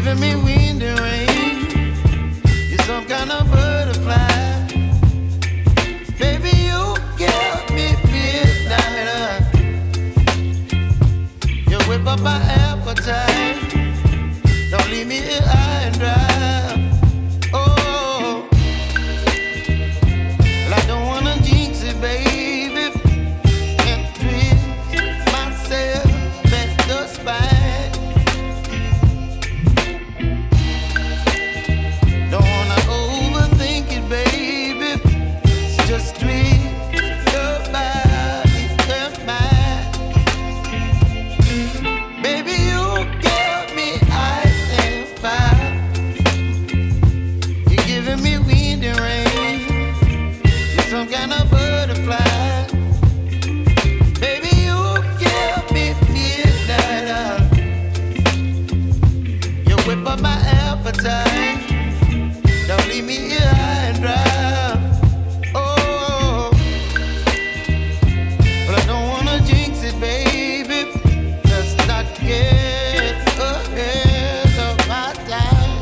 giving me wind and rain. You're some kind of butterfly. Baby, you give me midnight. You whip up my appetite. Don't leave me here high and dry. Oh, well, I don't wanna jinx it, baby, and twist myself at the spine. Don't wanna overthink it, baby. It's just twist your body and mine. Baby, you give me ice and fire. You're giving me wind and rain. You're some kind of butterfly. Baby, you give me midnight. You whip up my appetite. Don't leave me here high and dry. Oh, but I don't wanna jinx it, baby. Let's not get ahead of my time.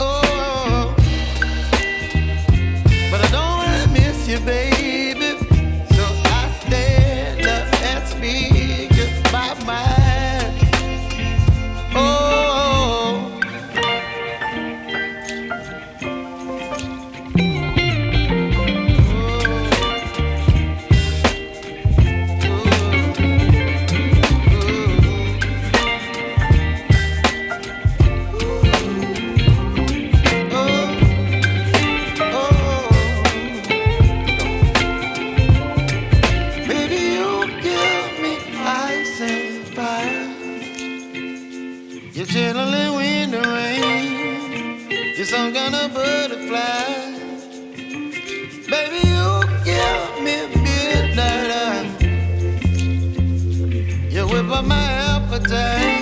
Oh, but I don't wanna miss you, baby. So I stand up and speak my mind. Oh. Baby, you give me ice and fire. You're channeling wind and rain. You're some kind of butterfly. Baby, you give me midnight. You whip up my appetite.